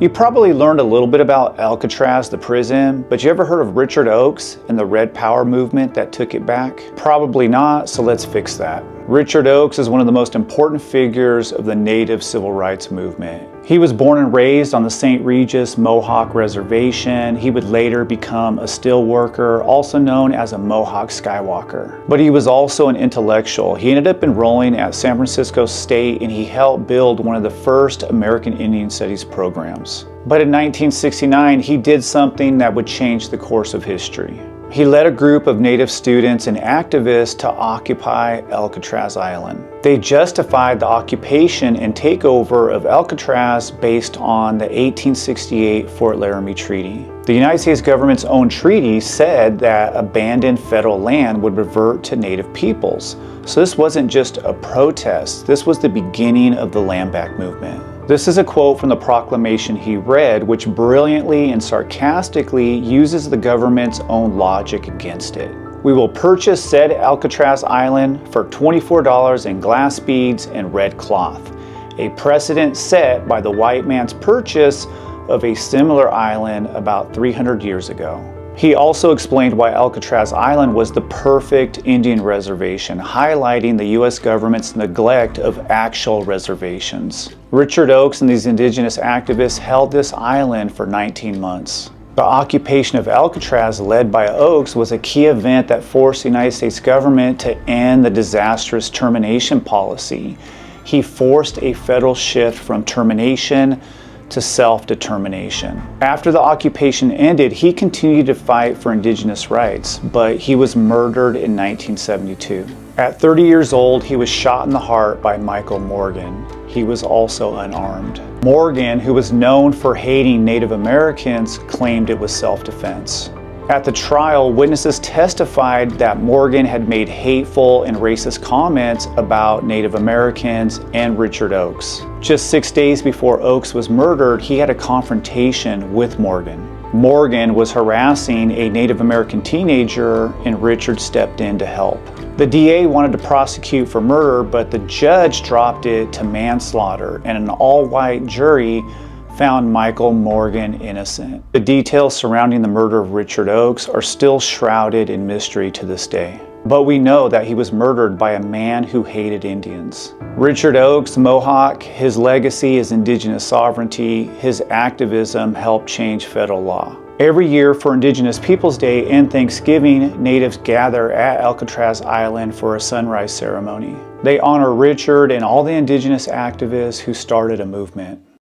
You probably learned a little bit about Alcatraz, the prison, but you ever heard of Richard Oakes and the Red Power movement that took it back? Probably not, so let's fix that. Richard Oakes is one of the most important figures of the Native civil rights movement. He was born and raised on the St. Regis Mohawk Reservation. He would later become a steel worker, also known as a Mohawk Skywalker. But he was also an intellectual. He ended up enrolling at San Francisco State, and he helped build one of the first American Indian Studies programs. But in 1969, he did something that would change the course of history. He led a group of Native students and activists to occupy Alcatraz Island. They justified the occupation and takeover of Alcatraz based on the 1868 Fort Laramie Treaty. The United States government's own treaty said that abandoned federal land would revert to Native peoples. So this wasn't just a protest, this was the beginning of the land back movement. This is a quote from the proclamation he read, which brilliantly and sarcastically uses the government's own logic against it. We will purchase said Alcatraz Island for $24 in glass beads and red cloth, a precedent set by the white man's purchase of a similar island about 300 years ago. He also explained why Alcatraz Island was the perfect Indian reservation, highlighting the U.S. government's neglect of actual reservations. Richard Oakes and these indigenous activists held this island for 19 months. The occupation of Alcatraz, led by Oakes, was a key event that forced the United States government to end the disastrous termination policy. He forced a federal shift from termination to self-determination. After the occupation ended, he continued to fight for indigenous rights, but he was murdered in 1972. At 30 years old, he was shot in the heart by Michael Morgan. He was also unarmed. Morgan, who was known for hating Native Americans, claimed it was self-defense. At the trial, witnesses testified that Morgan had made hateful and racist comments about Native Americans and Richard Oakes. Just 6 days before Oakes was murdered, he had a confrontation with Morgan. Morgan was harassing a Native American teenager, and Richard stepped in to help. The DA wanted to prosecute for murder, but the judge dropped it to manslaughter, and an all-white jury found Michael Morgan innocent. The details surrounding the murder of Richard Oakes are still shrouded in mystery to this day. But we know that he was murdered by a man who hated Indians. Richard Oakes, Mohawk, his legacy is indigenous sovereignty. His activism helped change federal law. Every year for Indigenous Peoples Day and Thanksgiving, natives gather at Alcatraz Island for a sunrise ceremony. They honor Richard and all the indigenous activists who started a movement.